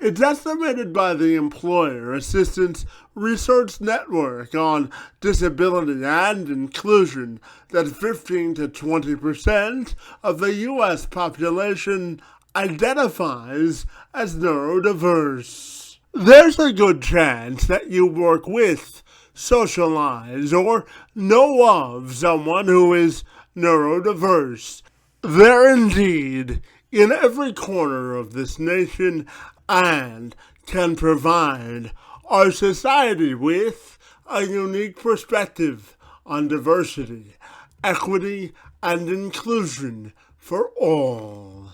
It's estimated by the Employer Assistance Research Network on Disability and Inclusion that 15 to 20% of the U.S. population identifies as neurodiverse. There's a good chance that you work with, socialize, or know of someone who is neurodiverse. They're indeed in every corner of this nation and can provide our society with a unique perspective on diversity, equity, and inclusion for all.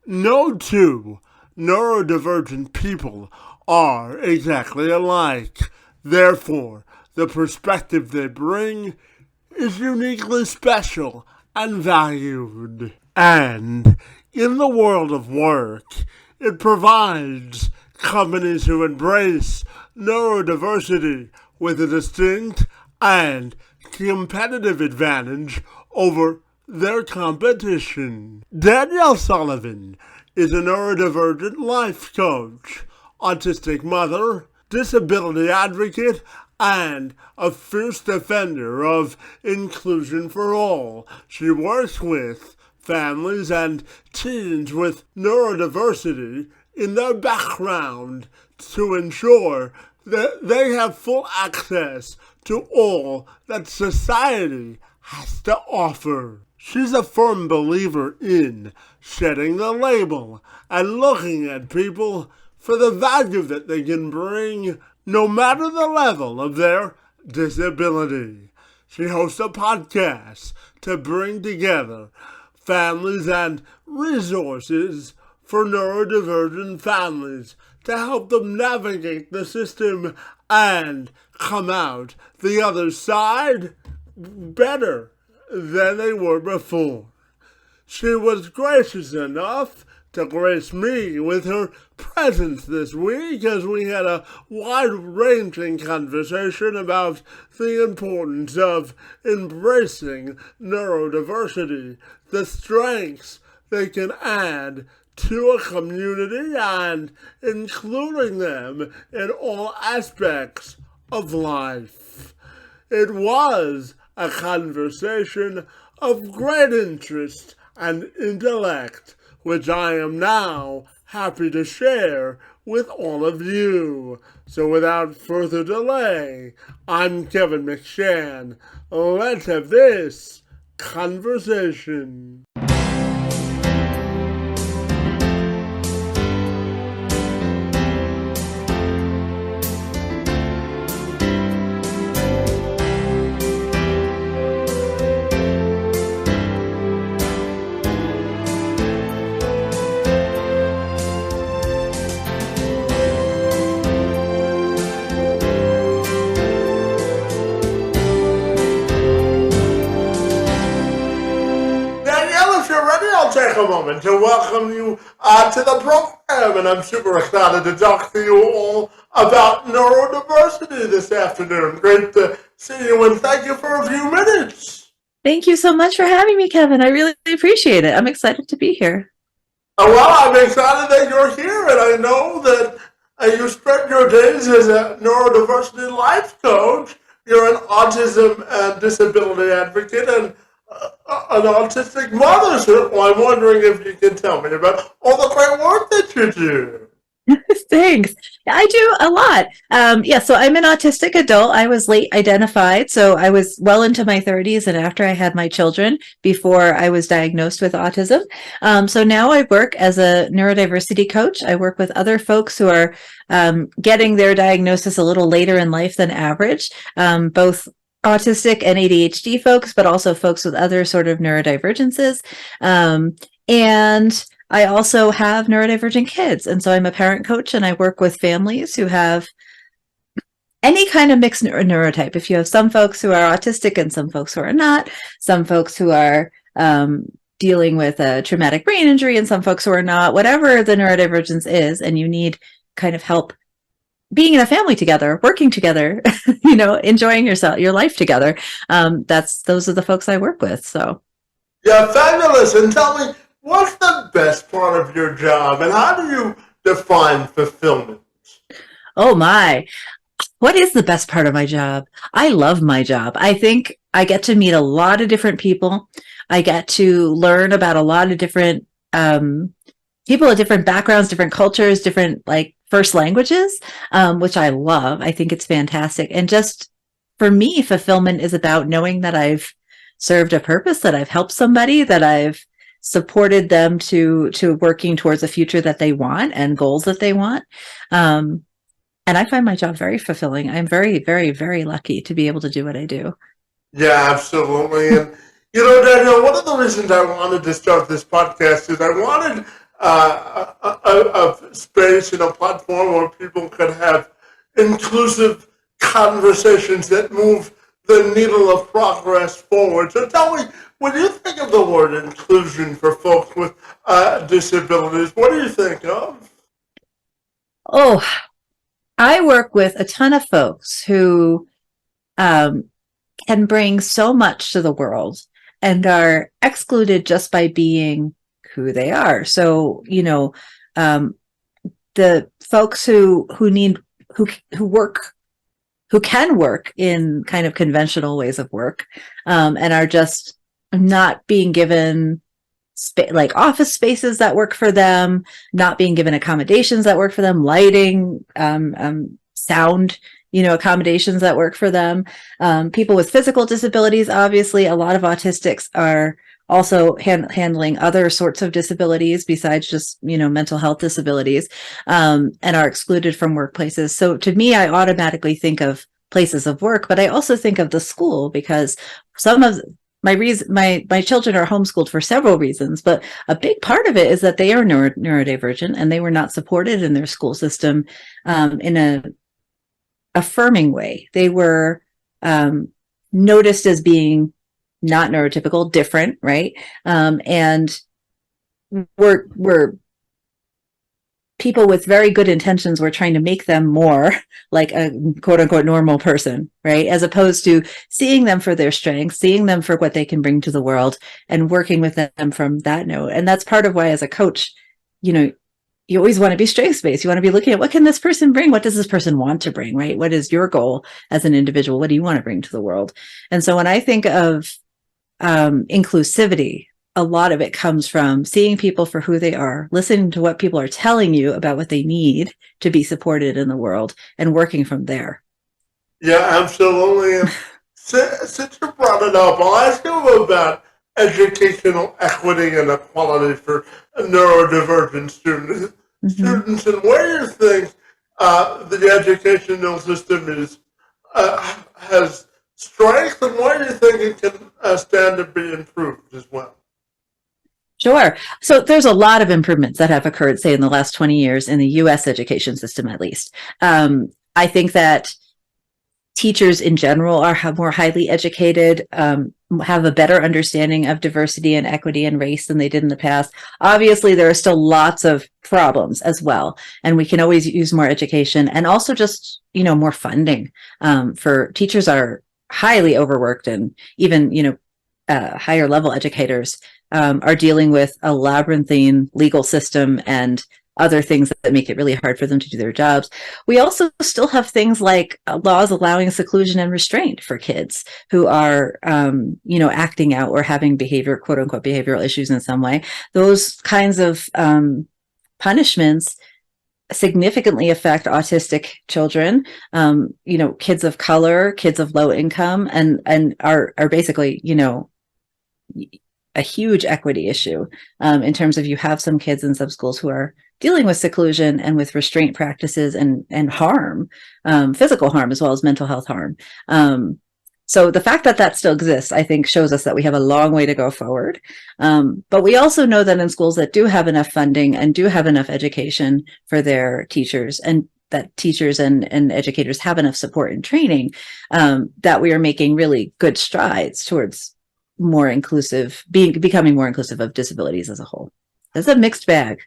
No two neurodivergent people are exactly alike. Therefore, the perspective they bring is uniquely special and valued. And in the world of work, it provides companies who embrace neurodiversity with a distinct and competitive advantage over their competition. Danielle Sullivan is a neurodivergent life coach, autistic mother, disability advocate, and a fierce defender of inclusion for all. She works with families and teens with neurodiversity in their background to ensure that they have full access to all that society has to offer. She's a firm believer in shedding the label and looking at people for the value that they can bring no matter the level of their disability. She hosts a podcast to bring together families and resources for neurodivergent families to help them navigate the system and come out the other side better than they were before. She was gracious enough to grace me with her presence this week as we had a wide-ranging conversation about the importance of embracing neurodiversity, the strengths they can add to a community, and including them in all aspects of life. It was a conversation of great interest and intellect, which I am now happy to share with all of you. So without further delay, I'm Kevin McShann. Let's have this conversation. Take a moment to welcome you to the program, and I'm super excited to talk to you all about neurodiversity this afternoon. Great to see you, and thank you for a few minutes. Thank you so much for having me, Kevin. I really appreciate it. I'm excited to be here. Well, I'm excited that you're here, and I know that you spent your days as a neurodiversity life coach. You're an autism and disability advocate, and an autistic mother, so I'm wondering if you can tell me about all the great work that you do. Thanks. I do a lot. So I'm an autistic adult. I was late identified, so I was well into my 30s and after I had my children before I was diagnosed with autism. So now I work as a neurodiversity coach. I work with other folks who are getting their diagnosis a little later in life than average, both autistic and ADHD folks, but also folks with other sort of neurodivergences. And I also have neurodivergent kids. And so I'm a parent coach and I work with families who have any kind of mixed neurotype. If you have some folks who are autistic and some folks who are not, some folks who are dealing with a traumatic brain injury and some folks who are not, whatever the neurodivergence is, and you need kind of help being in a family together, working together, enjoying your life together. Those are the folks I work with. So, yeah, fabulous. And tell me, what's the best part of your job, and how do you define fulfillment? Oh my. What is the best part of my job? I love my job. I think I get to meet a lot of different people. I get to learn about a lot of different people with different backgrounds, different cultures, different like first languages, which I love. I think it's fantastic. And just for me, fulfillment is about knowing that I've served a purpose, that I've helped somebody, that I've supported them to working towards a future that they want and goals that they want. And I find my job very fulfilling. I'm very, very, very lucky to be able to do what I do. Yeah, absolutely. And, Daniel, one of the reasons I wanted to start this podcast is I wanted a space and a platform where people could have inclusive conversations that move the needle of progress forward. So tell me, when you think of the word inclusion for folks with disabilities, what do you think of? Oh, I work with a ton of folks who can bring so much to the world and are excluded just by being who they are. So, the folks who can work in kind of conventional ways of work, and are just not being given like office spaces that work for them, not being given accommodations that work for them, lighting, sound, accommodations that work for them. People with physical disabilities, obviously, a lot of autistics are also handling other sorts of disabilities besides just, mental health disabilities, and are excluded from workplaces. So to me, I automatically think of places of work, but I also think of the school, because some of my children are homeschooled for several reasons, but a big part of it is that they are neurodivergent and they were not supported in their school system in a affirming way. They were noticed as being not neurotypical, different, right? And were people with very good intentions were trying to make them more like a quote unquote normal person, right? As opposed to seeing them for their strengths, seeing them for what they can bring to the world and working with them from that note. And that's part of why as a coach, you always want to be strengths-based. You want to be looking at what can this person bring? What does this person want to bring, right? What is your goal as an individual? What do you want to bring to the world? And so when I think of inclusivity, a lot of it comes from seeing people for who they are, listening to what people are telling you about what they need to be supported in the world, and working from there. Yeah, absolutely. And since you brought it up, I'll ask you about educational equity and equality for neurodivergent students. Mm-hmm. Students, and where do you think the educational system has strength, and where do you think it can stand to be improved as well? Sure. So there's a lot of improvements that have occurred, say, in the last 20 years in the U.S. education system, at least. I think that teachers in general are more highly educated, have a better understanding of diversity and equity and race than they did in the past. Obviously, there are still lots of problems as well, and we can always use more education and also just, more funding. For teachers are highly overworked, and even, higher level educators are dealing with a labyrinthine legal system and other things that make it really hard for them to do their jobs. We also still have things like laws allowing seclusion and restraint for kids who are, acting out or having quote unquote, behavioral issues in some way. Those kinds of punishments significantly affect autistic children, kids of color, kids of low income, and are basically, a huge equity issue in terms of you have some kids in some schools who are dealing with seclusion and with restraint practices and harm, physical harm as well as mental health harm. So the fact that that still exists, I think, shows us that we have a long way to go forward. But we also know that in schools that do have enough funding and do have enough education for their teachers, and that teachers and educators have enough support and training, that we are making really good strides towards becoming more inclusive of disabilities as a whole. It's a mixed bag.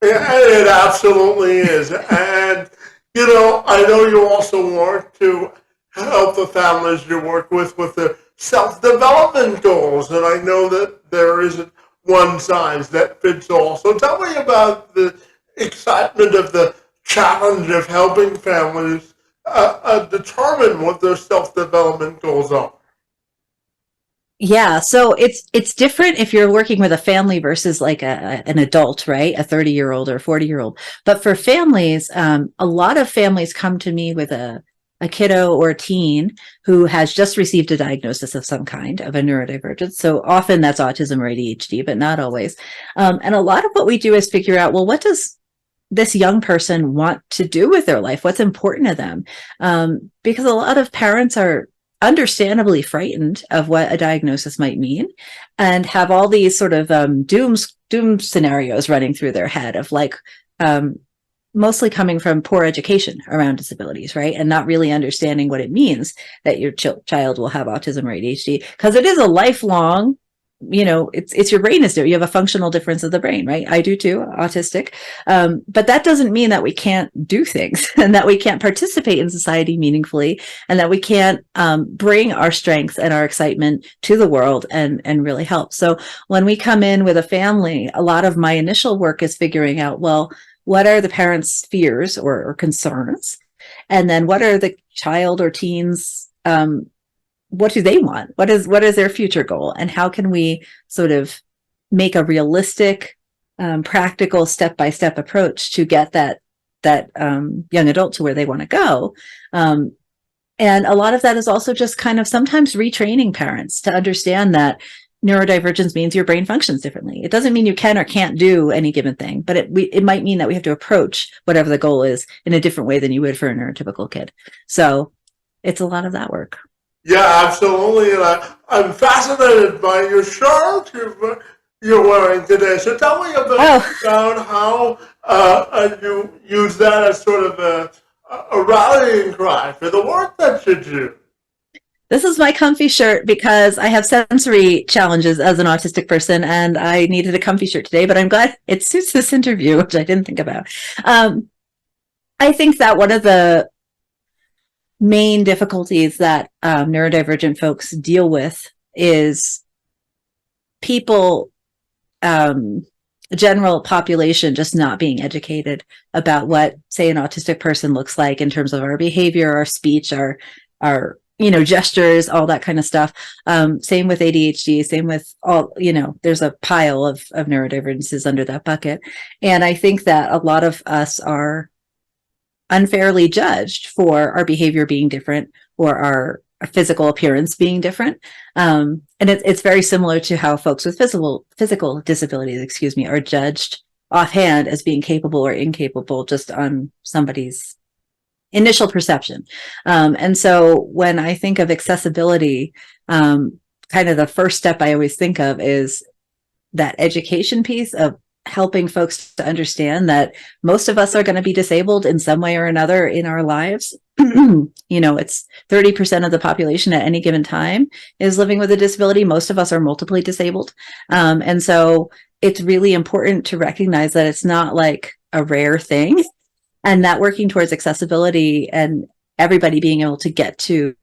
It absolutely is. And, I know you also work to help the families you work with the self-development goals. And I know that there isn't one size that fits all. So tell me about the excitement of the challenge of helping families determine what their self-development goals are. Yeah, so it's different if you're working with a family versus like an adult, right? A 30-year-old or 40-year-old. But for families, a lot of families come to me with a kiddo or a teen who has just received a diagnosis of some kind of a neurodivergence. So often that's autism or ADHD, but not always. And a lot of what we do is figure out, well, what does this young person want to do with their life? What's important to them? Because a lot of parents are understandably frightened of what a diagnosis might mean and have all these sort of doom scenarios running through their head of like mostly coming from poor education around disabilities, right? And not really understanding what it means that your child will have autism or ADHD, because it is a lifelong, it's your brain is there. You have a functional difference of the brain, right? I do too, autistic. But that doesn't mean that we can't do things and that we can't participate in society meaningfully and that we can't bring our strengths and our excitement to the world and really help. So when we come in with a family, a lot of my initial work is figuring out, well, what are the parents' fears or concerns? And then what are the child or teens what do they want? What is their future goal? And how can we sort of make a realistic, practical step-by-step approach to get that young adult to where they want to go? And a lot of that is also just kind of sometimes retraining parents to understand that neurodivergence means your brain functions differently. It doesn't mean you can or can't do any given thing, but it might mean that we have to approach whatever the goal is in a different way than you would for a neurotypical kid. So it's a lot of that work. Yeah, absolutely. And I'm fascinated by your shirt you're wearing today. So tell me about how you use that as sort of a rallying cry for the work that you do. This is my comfy shirt because I have sensory challenges as an autistic person and I needed a comfy shirt today, but I'm glad it suits this interview, which I didn't think about. I think that one of the main difficulties that neurodivergent folks deal with is people, general population, just not being educated about what, say, an autistic person looks like in terms of our behavior, our speech, our gestures, all that kind of stuff. Same with ADHD, same with all, there's a pile of neurodivergences under that bucket. And I think that a lot of us are unfairly judged for our behavior being different or our physical appearance being different. And it's very similar to how folks with physical disabilities, are judged offhand as being capable or incapable just on somebody's initial perception. And so when I think of accessibility, kind of the first step I always think of is that education piece of helping folks to understand that most of us are going to be disabled in some way or another in our lives. It's 30% of the population at any given time is living with a disability. Most of us are multiply disabled. And so it's really important to recognize that it's not like a rare thing, and that working towards accessibility and everybody being able to get to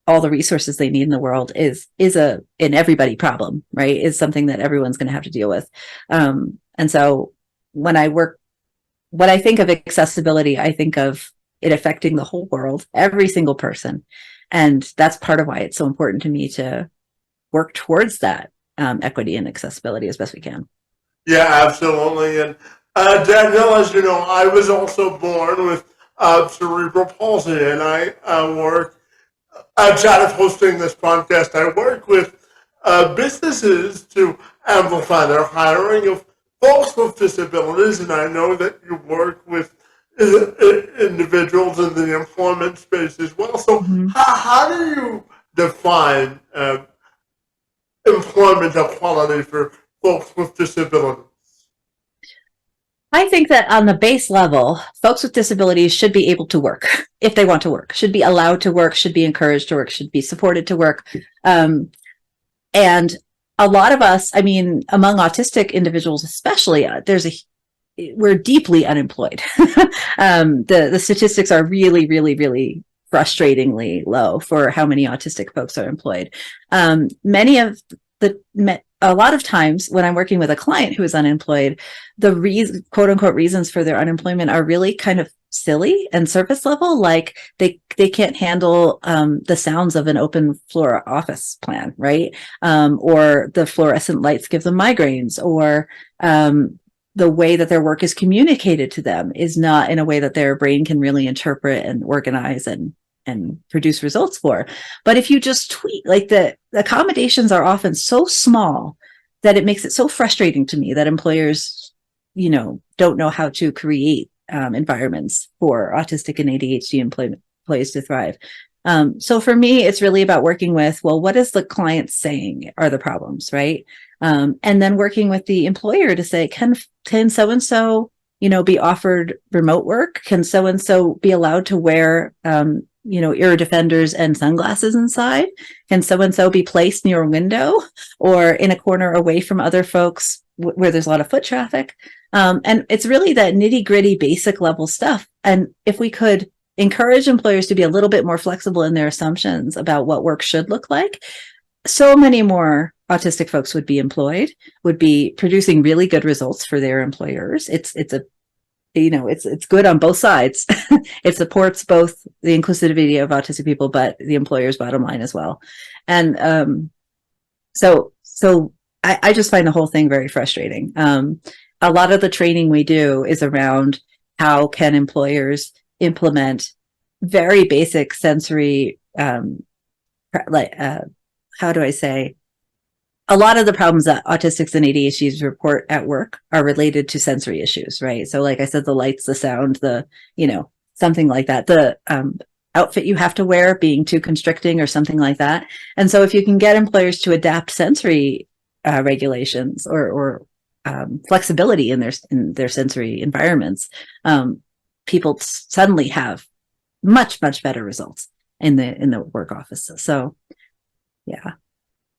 all the resources they need in the world is an everybody problem, right? Is something that everyone's going to have to deal with. And so when I think of accessibility, I think of it affecting the whole world, every single person. And that's part of why it's so important to me to work towards that equity and accessibility as best we can. Yeah, absolutely. And Danielle, as you know, I was also born with cerebral palsy, and I work outside of hosting this podcast. I work with businesses to amplify their hiring of folks with disabilities, and I know that you work with individuals in the employment space as well. So how do you define employment equality for folks with disabilities? I think that on the base level, folks with disabilities should be able to work if they want to work, should be allowed to work, should be encouraged to work, should be supported to work. And a lot of us, among autistic individuals especially, we're deeply unemployed. The statistics are really, really, really frustratingly low for how many autistic folks are employed. Many of the a lot of times when I'm working with a client who is unemployed, the quote unquote reasons for their unemployment are really kind of silly and surface level. Like they can't handle the sounds of an open floor office plan, right? Or the fluorescent lights give them migraines, or the way that their work is communicated to them is not in a way that their brain can really interpret and organize and produce results for. But if you just tweak, like the accommodations are often so small that it makes it so frustrating to me that employers, don't know how to create environments for autistic and ADHD employees to thrive. So for me, it's really about working with, well, what is the client saying are the problems, right? And then working with the employer to say, can so-and-so, be offered remote work? Can so-and-so be allowed to wear, ear defenders and sunglasses inside? Can so-and-so be placed near a window or in a corner away from other folks where there's a lot of foot traffic? And it's really that nitty gritty basic level stuff. And if we could encourage employers to be a little bit more flexible in their assumptions about what work should look like, so many more autistic folks would be employed, would be producing really good results for their employers. It's good on both sides. It supports both the inclusivity of autistic people, but the employer's bottom line as well. And so I just find the whole thing very frustrating. A lot of the training we do is around how can employers implement very basic sensory, how do I say? A lot of the problems that autistics and ADHDs report at work are related to sensory issues, right? So like I said, the lights, the sound, something like that, the outfit you have to wear being too constricting or something like that. And so if you can get employers to adapt sensory regulations or flexibility in their sensory environments, people suddenly have much, much better results in the work office. So, yeah.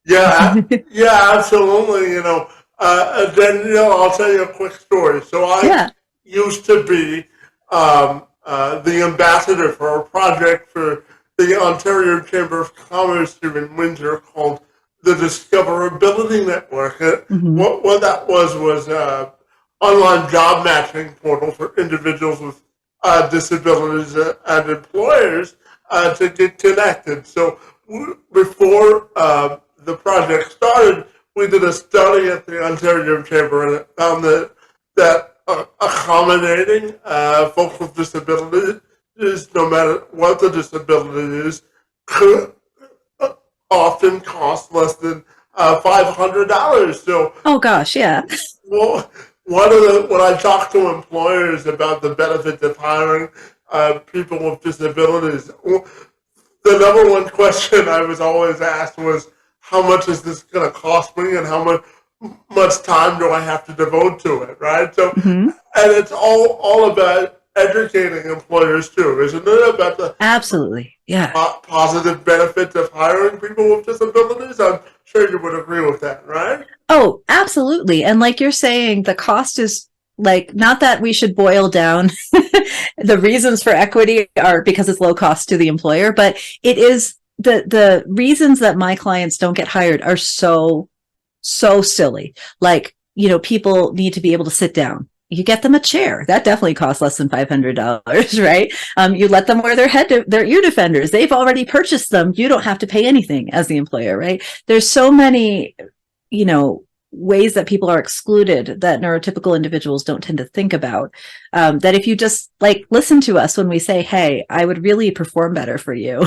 Yeah, yeah, absolutely. Danielle, I'll tell you a quick story. So I used to be the ambassador for a project for the Ontario Chamber of Commerce here in Windsor called the Discoverability Network. What that was online job matching portal for individuals with disabilities and employers to get connected. So before the project started, we did a study at the Ontario Chamber, and it found that accommodating folks with disabilities, no matter what the disability is, could often cost less than $500. So, oh gosh, yeah. Well, when I talk to employers about the benefits of hiring people with disabilities, the number one question I was always asked was, how much is this going to cost me, and how much time do I have to devote to it, right? So, and it's all about educating employers too, isn't it? About the absolutely, yeah, positive benefits of hiring people with disabilities. I'm sure you would agree with that, right? Oh, absolutely. And like you're saying, the cost is like, not that we should boil down the reasons for equity are because it's low cost to the employer, but it is the reasons that my clients don't get hired are so silly. Like, people need to be able to sit down. You get them a chair. That definitely costs less than $500, right? You let them wear their ear defenders. They've already purchased them. You don't have to pay anything as the employer, right? There's so many, ways that people are excluded that neurotypical individuals don't tend to think about, that if you just listen to us when we say, hey, I would really perform better for you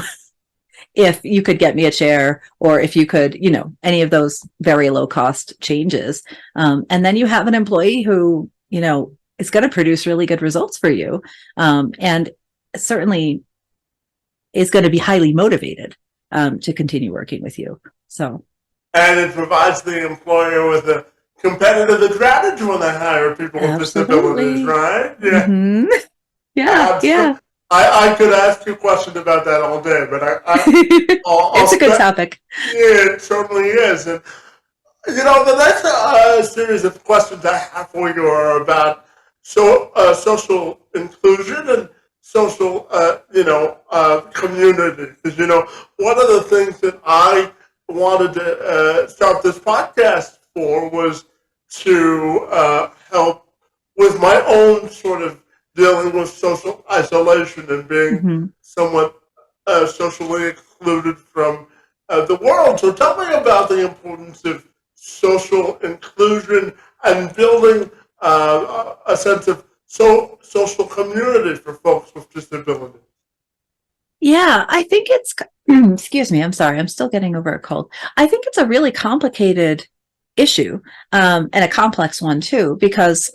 if you could get me a chair, or if you could, any of those very low cost changes. And then you have an employee who, is going to produce really good results for you. And certainly is going to be highly motivated to continue working with you. So. And it provides the employer with a competitive advantage when they hire people with disabilities, right? Yeah. Mm-hmm. Yeah. Yeah. I could ask you questions about that all day, but it's a good topic. Yeah, it certainly is. And, the next series of questions I have for you are about social inclusion and social, community. Because, one of the things that I wanted to start this podcast for was to help with my own sort of dealing with social isolation and being Mm-hmm. somewhat socially excluded from the world. So tell me about the importance of social inclusion and building a sense of social community for folks with disabilities. Yeah, I think it's, excuse me, I'm sorry, I'm still getting over a cold. I think it's a really complicated issue, and a complex one too, because,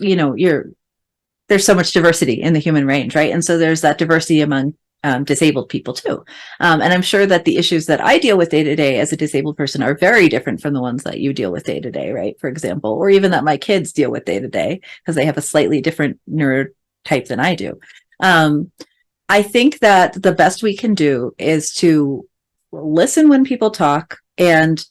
there's so much diversity in the human range, right? And so there's that diversity among disabled people too. And I'm sure that the issues that I deal with day to day as a disabled person are very different from the ones that you deal with day to day, right? For example, or even that my kids deal with day to day because they have a slightly different neurotype than I do. I think that the best we can do is to listen when people talk and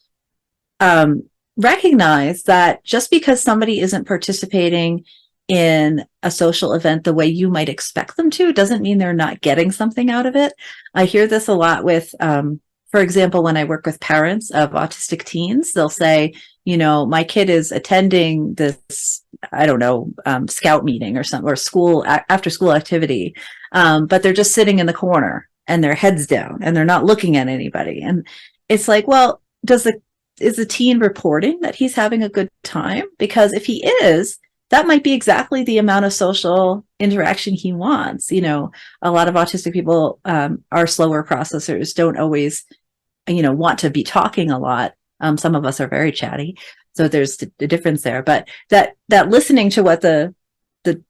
recognize that just because somebody isn't participating in a social event the way you might expect them to doesn't mean they're not getting something out of it. I hear this a lot with, for example, when I work with parents of autistic teens, they'll say, my kid is attending this, I don't know, scout meeting or something, or school after school activity, but they're just sitting in the corner and their heads down and they're not looking at anybody. And it's like, well, is the teen reporting that he's having a good time? Because if he is, that might be exactly the amount of social interaction he wants. A lot of autistic people are slower processors, don't always, want to be talking a lot. Some of us are very chatty. So there's a difference there. But that listening to what the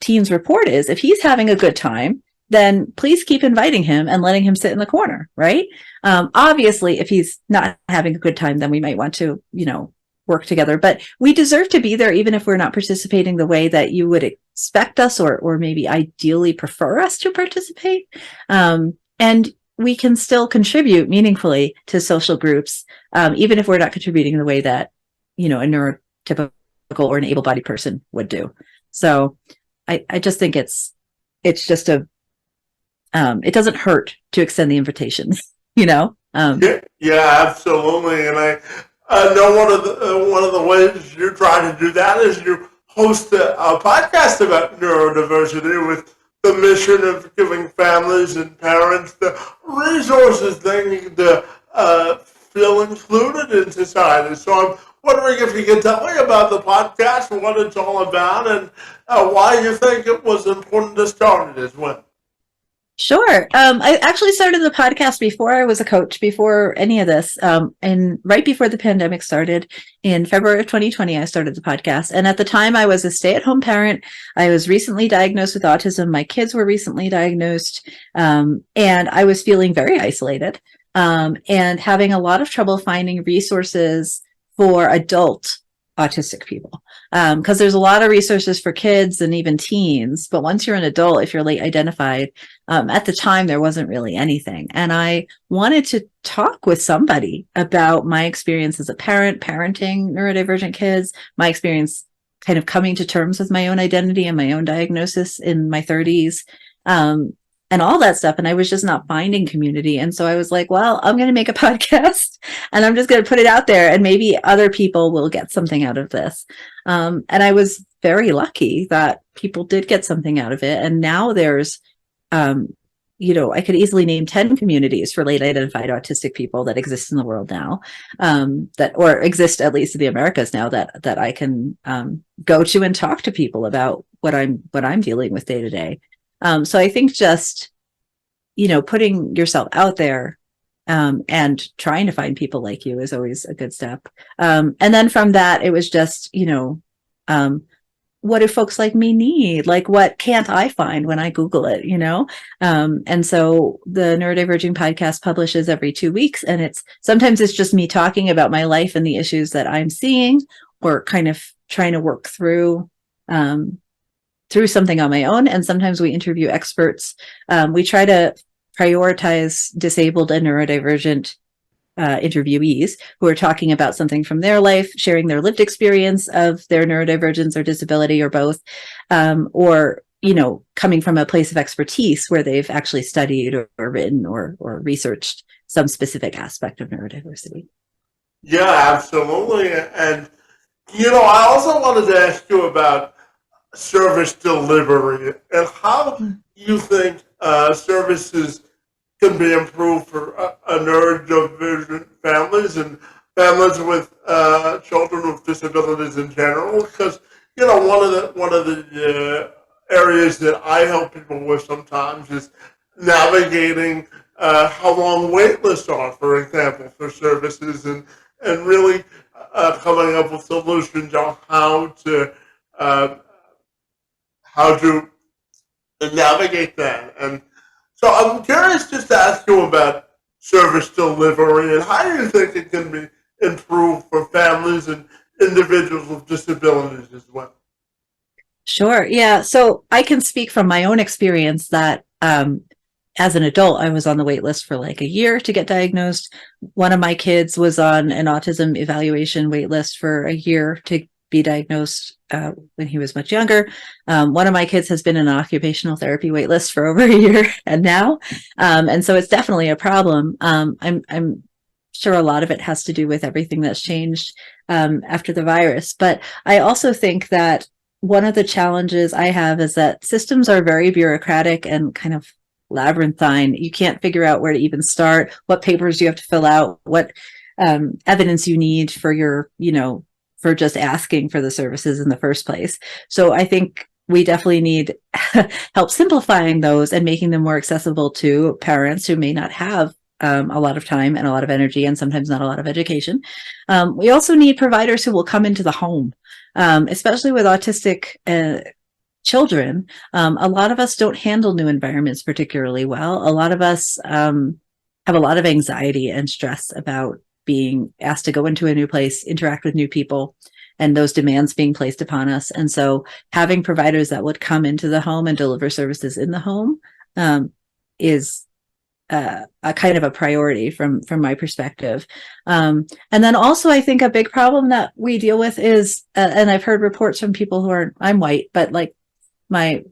teen's report is, if he's having a good time, then please keep inviting him and letting him sit in the corner, right? Obviously, if he's not having a good time, then we might want to, work together, but we deserve to be there even if we're not participating the way that you would expect us or maybe ideally prefer us to participate. And we can still contribute meaningfully to social groups, even if we're not contributing the way that, a neurotypical or an able-bodied person would do. So I just think it's just it doesn't hurt to extend the invitation, Yeah, absolutely. And I know one of the ways you're trying to do that is you host a podcast about neurodiversity with the mission of giving families and parents the resources they need to feel included in society. So I'm wondering if you can tell me about the podcast and what it's all about and why you think it was important to start it as well. Sure. I actually started the podcast before I was a coach, before any of this. And right before the pandemic started in February of 2020, I started the podcast. And at the time I was a stay-at-home parent. I was recently diagnosed with autism. My kids were recently diagnosed. And I was feeling very isolated, and having a lot of trouble finding resources for adult autistic people. Because there's a lot of resources for kids and even teens, but once you're an adult, if you're late identified, at the time there wasn't really anything. And I wanted to talk with somebody about my experience as a parent, parenting neurodivergent kids, my experience kind of coming to terms with my own identity and my own diagnosis in my 30s. And all that stuff. And I was just not finding community. And so I was like, well, I'm going to make a podcast and I'm just going to put it out there and maybe other people will get something out of this. And I was very lucky that people did get something out of it. And now there's, I could easily name 10 communities for late identified autistic people that exist in the world now, or exist at least in the Americas now that I can go to and talk to people about what I'm dealing with day to day. So I think just, putting yourself out there and trying to find people like you is always a good step. And then from that, it was just, what do folks like me need? Like, what can't I find when I Google it, And so the Neurodivergent podcast publishes every 2 weeks. And sometimes it's just me talking about my life and the issues that I'm seeing or kind of trying to work through something on my own. And sometimes we interview experts. We try to prioritize disabled and neurodivergent interviewees who are talking about something from their life, sharing their lived experience of their neurodivergence or disability or both, or coming from a place of expertise where they've actually studied or written or researched some specific aspect of neurodiversity. Yeah, absolutely. And I also wanted to ask you about service delivery and how you think services can be improved for neurodivergent families and families with children with disabilities in general. Because one of the areas that I help people with sometimes is navigating how long wait lists are, for example, for services, and really coming up with solutions on uh, how to navigate that. And so I'm curious just to ask you about service delivery and how do you think it can be improved for families and individuals with disabilities as well? Sure. Yeah. So I can speak from my own experience that as an adult, I was on the wait list for like a year to get diagnosed. One of my kids was on an autism evaluation wait list for a year to be diagnosed when he was much younger. One of my kids has been in an occupational therapy wait list for over a year and now. And so it's definitely a problem. I'm sure a lot of it has to do with everything that's changed after the virus. But I also think that one of the challenges I have is that systems are very bureaucratic and kind of labyrinthine. You can't figure out where to even start, what papers you have to fill out, what evidence you need for for just asking for the services in the first place. So I think we definitely need help simplifying those and making them more accessible to parents who may not have a lot of time and a lot of energy and sometimes not a lot of education. We also need providers who will come into the home, especially with autistic children. A lot of us don't handle new environments particularly well. A lot of us have a lot of anxiety and stress about being asked to go into a new place, interact with new people, and those demands being placed upon us. And so having providers that would come into the home and deliver services in the home is a kind of a priority from my perspective. And then also I think a big problem that we deal with is, and I've heard reports from people who are, I'm white, but like my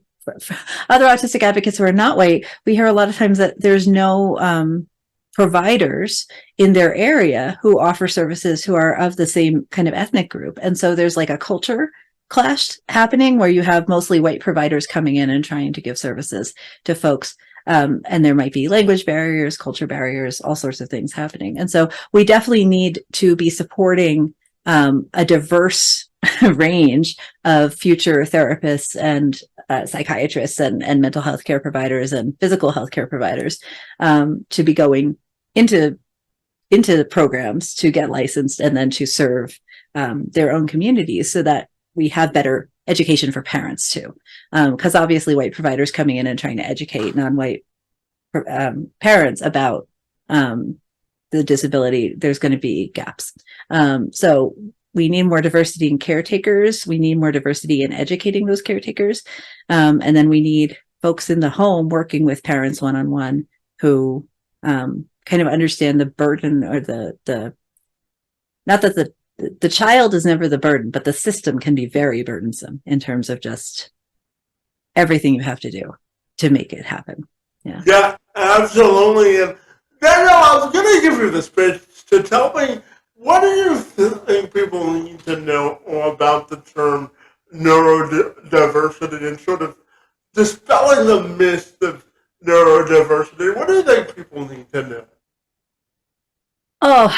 other autistic advocates who are not white, we hear a lot of times that there's no providers in their area who offer services who are of the same kind of ethnic group. And so there's like a culture clash happening where you have mostly white providers coming in and trying to give services to folks. And there might be language barriers, culture barriers, all sorts of things happening. And so we definitely need to be supporting a diverse range of future therapists and psychiatrists and mental health care providers and physical health care providers to be going into programs to get licensed and then to serve their own communities so that we have better education for parents too. Because obviously white providers coming in and trying to educate non-white parents about the disability, there's going to be gaps. So we need more diversity in caretakers. We need more diversity in educating those caretakers. And then we need folks in the home working with parents one-on-one who kind of understand the burden or the not that the child is never the burden, but the system can be very burdensome in terms of just everything you have to do to make it happen. Yeah. Yeah, absolutely. And Daniel, I was going to give you the space to tell me what do you think people need to know about the term neurodiversity and sort of dispelling the myth of neurodiversity? What do you think people need to know? Oh,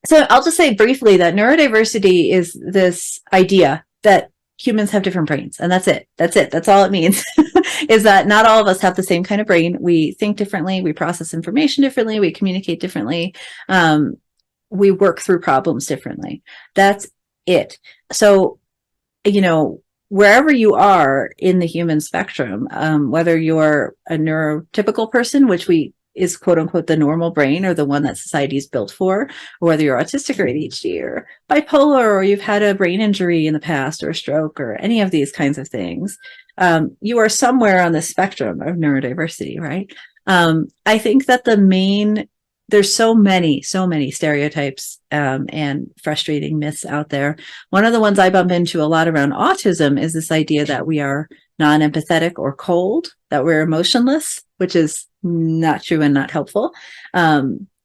so I'll just say briefly that neurodiversity is this idea that humans have different brains, and that's it. That's all it means. Is that not all of us have the same kind of brain. We think differently, we process information differently, we communicate differently, we work through problems differently. That's it. So, wherever you are in the human spectrum, whether you're a neurotypical person, which is quote unquote the normal brain or the one that society is built for, or whether you're autistic or ADHD or bipolar, or you've had a brain injury in the past or a stroke or any of these kinds of things, you are somewhere on the spectrum of neurodiversity, right? I think that there's so many stereotypes and frustrating myths out there. One of the ones I bump into a lot around autism is this idea that we are non-empathetic or cold, that we're emotionless, which is not true and not helpful.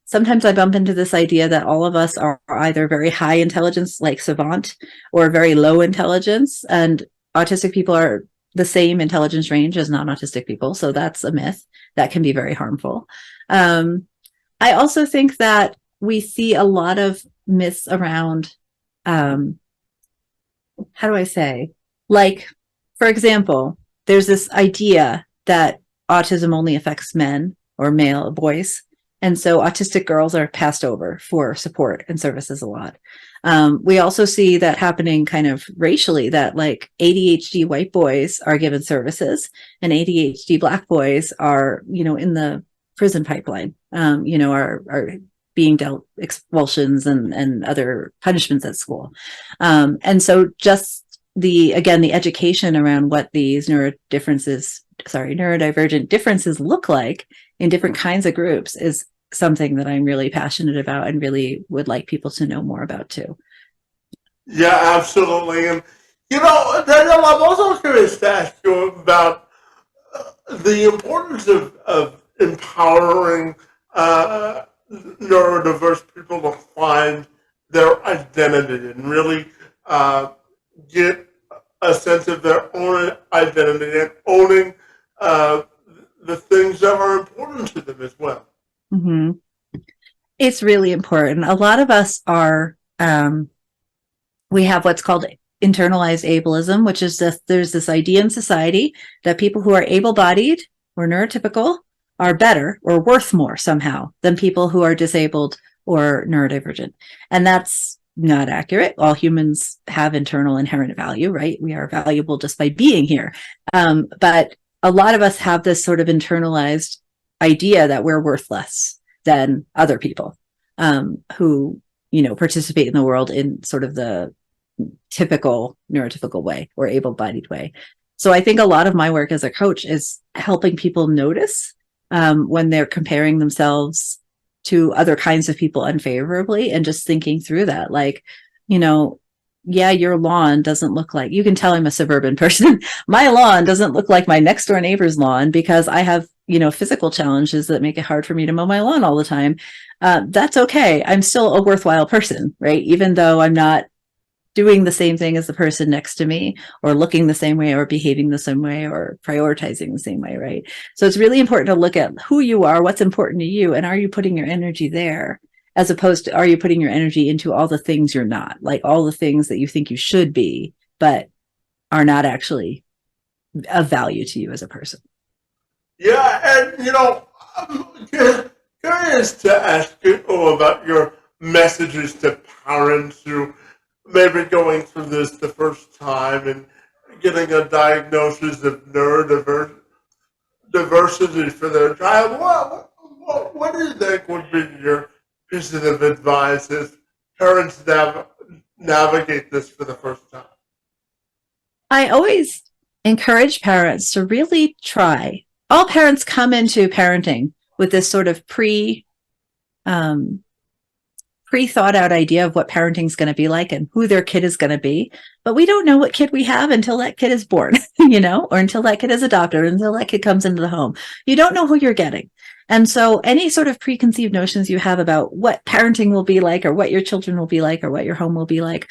sometimes I bump into this idea that all of us are either very high intelligence, like savant, or very low intelligence. And autistic people are the same intelligence range as non-autistic people. So that's a myth that can be very harmful. I also think that we see a lot of myths around, how do I say? Like, for example, there's this idea that autism only affects men or male boys. And so autistic girls are passed over for support and services a lot. We also see that happening kind of racially, that like ADHD white boys are given services and ADHD black boys are, in the prison pipeline, are being dealt expulsions and other punishments at school. And so just the education around what these neurodivergent differences look like in different kinds of groups is something that I'm really passionate about and really would like people to know more about too. Yeah, absolutely. And, Danielle, I'm also curious to ask you about the importance of empowering neurodiverse people to find their identity and really get a sense of their own identity and owning the things that are important to them as well. Mm-hmm. It's really important. A lot of us are, we have what's called internalized ableism, which is there's this idea in society that people who are able-bodied or neurotypical are better or worth more somehow than people who are disabled or neurodivergent. And that's not accurate. All humans have internal inherent value, right? We are valuable just by being here. But a lot of us have this sort of internalized idea that we're worth less than other people who, participate in the world in sort of the typical neurotypical way or able-bodied way. So I think a lot of my work as a coach is helping people notice when they're comparing themselves to other kinds of people unfavorably and just thinking through that, like, yeah, your lawn doesn't look like, you can tell I'm a suburban person. My lawn doesn't look like my next door neighbor's lawn because I have, physical challenges that make it hard for me to mow my lawn all the time. That's okay. I'm still a worthwhile person, right? Even though I'm not doing the same thing as the person next to me or looking the same way or behaving the same way or prioritizing the same way, right? So it's really important to look at who you are, what's important to you, and are you putting your energy there? As opposed to, are you putting your energy into all the things you're not, like all the things that you think you should be, but are not actually of value to you as a person? Yeah, and I'm curious to ask you about your messages to parents who may be going through this the first time and getting a diagnosis of neurodiversity for their child. What do you think would be your pieces of advice as parents navigate this for the first time? I always encourage parents to really try. All parents come into parenting with this sort of pre-thought out idea of what parenting is going to be like and who their kid is going to be. But we don't know what kid we have until that kid is born, or until that kid is adopted, or until that kid comes into the home. You don't know who you're getting. And so any sort of preconceived notions you have about what parenting will be like or what your children will be like or what your home will be like,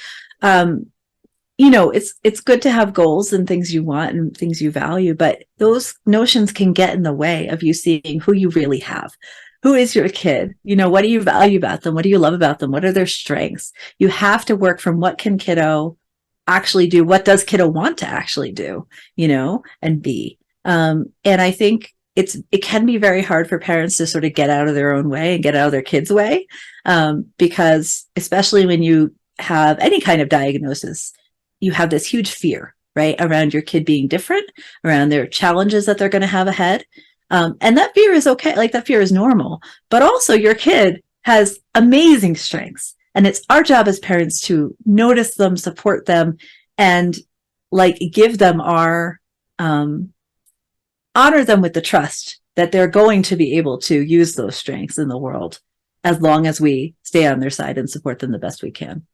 it's good to have goals and things you want and things you value, but those notions can get in the way of you seeing who you really have. Who is your kid? What do you value about them? What do you love about them? What are their strengths? You have to work from what can kiddo actually do? What does kiddo want to actually do, and be? And I think it can be very hard for parents to sort of get out of their own way and get out of their kids' way, because especially when you have any kind of diagnosis, you have this huge fear, right, around your kid being different, around their challenges that they're going to have ahead. And that fear is okay. Like, that fear is normal, but also your kid has amazing strengths, and it's our job as parents to notice them, support them, and give them our, honor them with the trust that they're going to be able to use those strengths in the world, as long as we stay on their side and support them the best we can.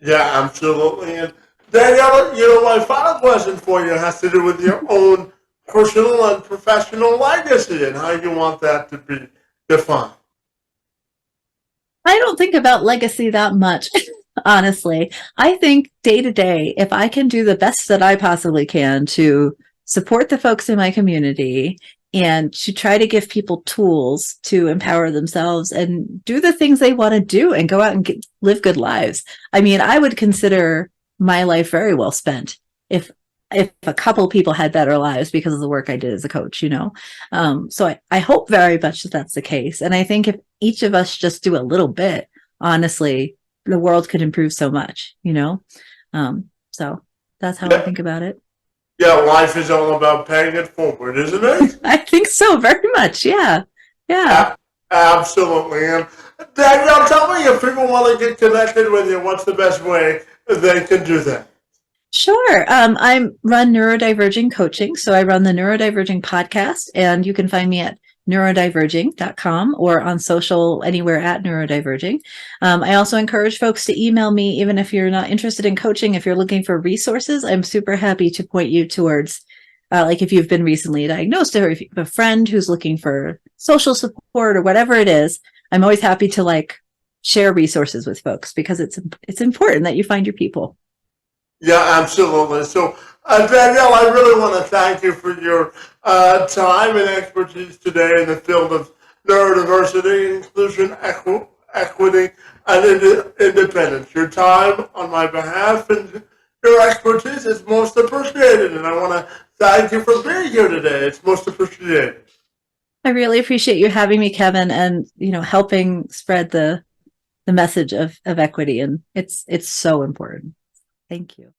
Yeah, absolutely. And Danielle, my final question for you has to do with your own personal and professional legacy and how you want that to be defined. I don't think about legacy that much, honestly. I think day to day, if I can do the best that I possibly can to support the folks in my community and to try to give people tools to empower themselves and do the things they want to do and go out and live good lives. I mean, I would consider my life very well spent if a couple people had better lives because of the work I did as a coach, you know? So I hope very much that that's the case. And I think if each of us just do a little bit, honestly, the world could improve so much, you know? So that's how I think about it. Yeah, life is all about paying it forward, isn't it? I think so, very much. Yeah. Yeah. Absolutely. And Danielle, tell me if people want to get connected with you, what's the best way they can do that? Sure. I run Neurodivergent coaching. So I run the Neurodivergent podcast, and you can find me at neurodiverging.com or on social anywhere at Neurodiverging. I also encourage folks to email me, even if you're not interested in coaching. If you're looking for resources, I'm super happy to point you towards, like if you've been recently diagnosed or if you have a friend who's looking for social support or whatever it is, I'm always happy to like share resources with folks because it's important that you find your people. Yeah, absolutely. So, Danielle, I really want to thank you for your time and expertise today in the field of neurodiversity, inclusion, equity, and independence. Your time on my behalf and your expertise is most appreciated, and I want to thank you for being here today. It's most appreciated. I really appreciate you having me, Kevin, and helping spread the message of equity, and it's so important. Thank you.